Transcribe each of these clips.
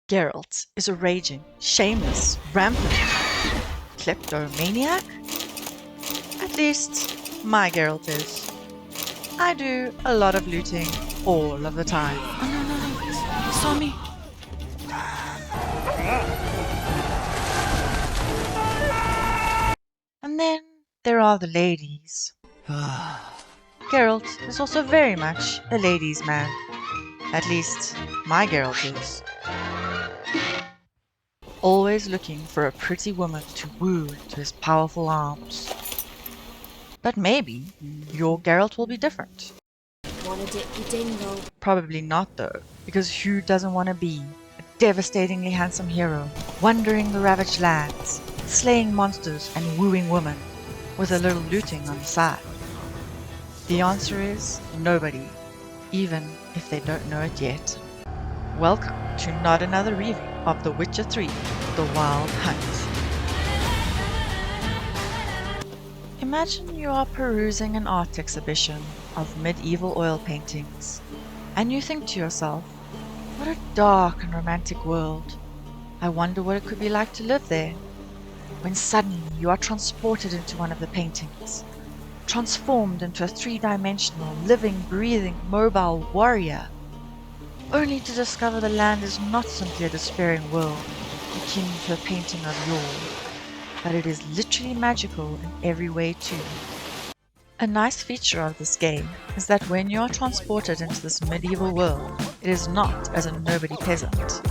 Geralt is a raging, shameless, rampant kleptomaniac? At least, my Geralt is. I do a lot of looting all of the time. Oh no, no, no. He saw me. And then there are the ladies. Geralt is also very much a ladies' man. At least, my Geralt is. Always looking for a pretty woman to woo into his powerful arms. But maybe your Geralt will be different. Wanna dip your dingle? Probably not though, because who doesn't want to be a devastatingly handsome hero, wandering the ravaged lands, slaying monsters and wooing women, with a little looting on the side? The answer is nobody, even if they don't know it yet. Welcome to not another review of The Witcher 3: The Wild Hunt. Imagine you are perusing an art exhibition of medieval oil paintings, and you think to yourself, what a dark and romantic world. I wonder what it could be like to live there. When suddenly you are transported into one of the paintings, transformed into a three-dimensional, living, breathing, mobile warrior, only to discover the land is not simply a despairing world akin to a painting of yore, but it is literally magical in every way too. A nice feature of this game is that when you are transported into this medieval world, it is not as a nobody peasant.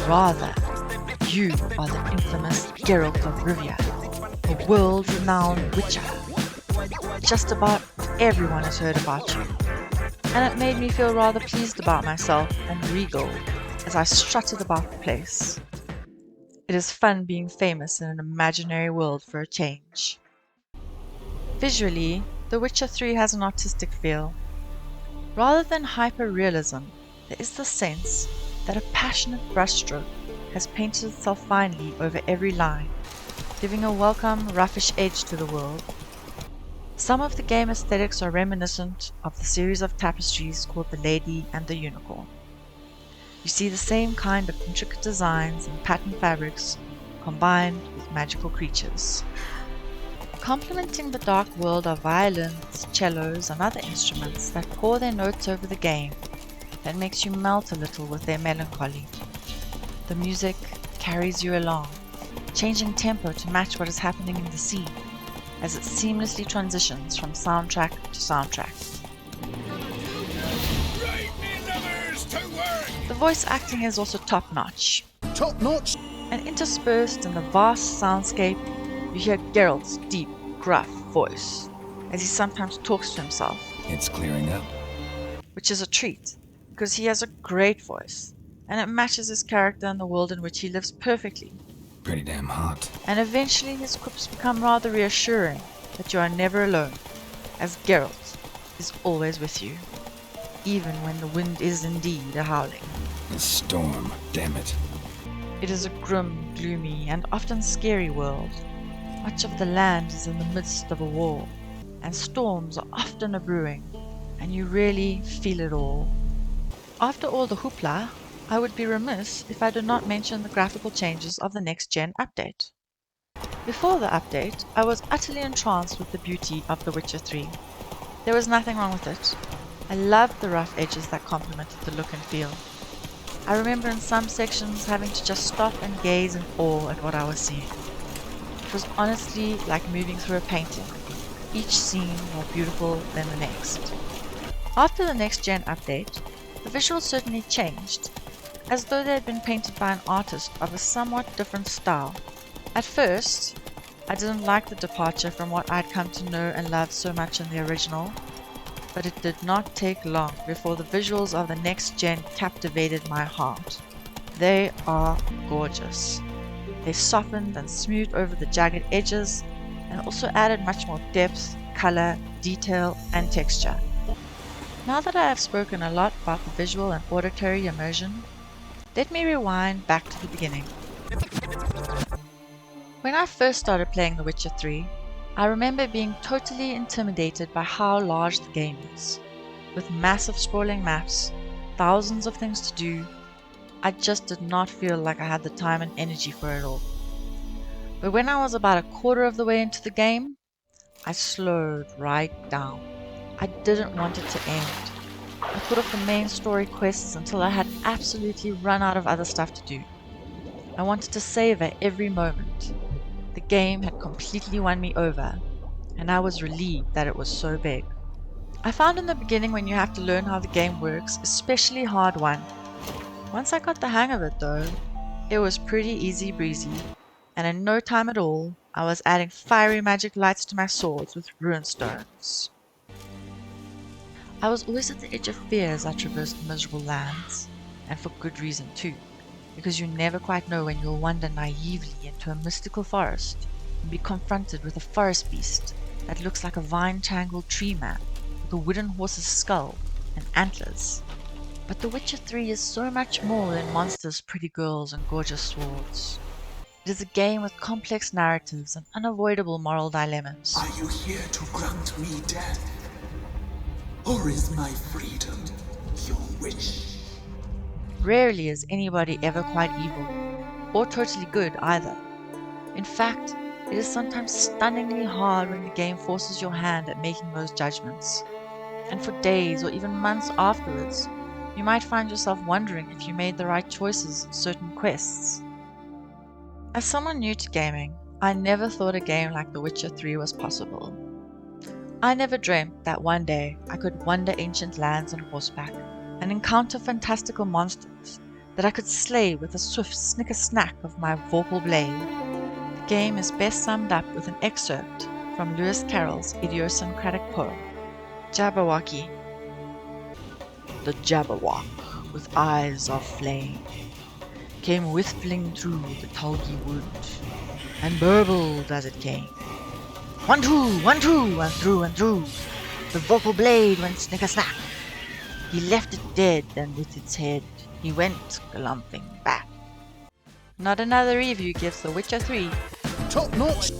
Rather, you are the infamous Geralt of Rivia, a world-renowned witcher. Just about everyone has heard about you, and it made me feel rather pleased about myself and regal as I strutted about the place. It is fun being famous in an imaginary world for a change. Visually, The Witcher 3 has an artistic feel. Rather than hyper-realism, there is the sense that a passionate brushstroke has painted itself finely over every line, giving a welcome, roughish edge to the world. Some of the game aesthetics are reminiscent of the series of tapestries called The Lady and the Unicorn. You see the same kind of intricate designs and patterned fabrics combined with magical creatures. Complementing the dark world are violins, cellos, and other instruments that pour their notes over the game that makes you melt a little with their melancholy. The music carries you along, changing tempo to match what is happening in the scene as it seamlessly transitions from soundtrack to soundtrack. The voice acting is also top-notch. Top-notch? And interspersed in the vast soundscape, you hear Geralt's deep, gruff voice as he sometimes talks to himself. It's clearing up. Which is a treat, because he has a great voice, and it matches his character and the world in which he lives perfectly. Pretty damn hot. And eventually his quips become rather reassuring that you are never alone, as Geralt is always with you, even when the wind is indeed a-howling. A storm, damn it. It is a grim, gloomy, and often scary world. Much of the land is in the midst of a war, and storms are often a-brewing, and you really feel it all. After all the hoopla, I would be remiss if I did not mention the graphical changes of the next-gen update. Before the update, I was utterly entranced with the beauty of The Witcher 3. There was nothing wrong with it. I loved the rough edges that complemented the look and feel. I remember in some sections having to just stop and gaze in awe at what I was seeing. It was honestly like moving through a painting, each scene more beautiful than the next. After the next-gen update, the visuals certainly changed, as though they had been painted by an artist of a somewhat different style. At first, I didn't like the departure from what I'd come to know and love so much in the original, but it did not take long before the visuals of the next gen captivated my heart. They are gorgeous. They softened and smoothed over the jagged edges and also added much more depth, color, detail, and texture. Now that I have spoken a lot about the visual and auditory immersion, let me rewind back to the beginning. When I first started playing The Witcher 3, I remember being totally intimidated by how large the game is, with massive sprawling maps, thousands of things to do, I just did not feel like I had the time and energy for it all. But when I was about a quarter of the way into the game, I slowed right down. I didn't want it to end. I put off the main story quests until I had absolutely run out of other stuff to do. I wanted to savor every moment. The game had completely won me over, and I was relieved that it was so big. I found in the beginning when you have to learn how the game works, especially hard won. Once I got the hang of it though, it was pretty easy breezy, and in no time at all, I was adding fiery magic lights to my swords with runestones. I was always at the edge of fear as I traversed the miserable lands, and for good reason too, because you never quite know when you'll wander naively into a mystical forest and be confronted with a forest beast that looks like a vine-tangled tree man with a wooden horse's skull and antlers. But The Witcher 3 is so much more than monsters, pretty girls, and gorgeous swords. It is a game with complex narratives and unavoidable moral dilemmas. Are you here to grant me death? Or is my freedom your wish? Rarely is anybody ever quite evil, or totally good either. In fact, it is sometimes stunningly hard when the game forces your hand at making those judgments. And for days or even months afterwards, you might find yourself wondering if you made the right choices in certain quests. As someone new to gaming, I never thought a game like The Witcher 3 was possible. I never dreamt that one day I could wander ancient lands on horseback and encounter fantastical monsters that I could slay with a swift snicker-snack of my vorpal blade. The game is best summed up with an excerpt from Lewis Carroll's idiosyncratic poem, Jabberwocky. The Jabberwock, with eyes of flame, came whiffling through the tulgey wood, and burbled as it came. 1, 2, 1, 2, and through, the vocal blade went snicker-snack. He left it dead, and with its head he went galumping back. Not Another Review gives The Witcher 3 Top notch.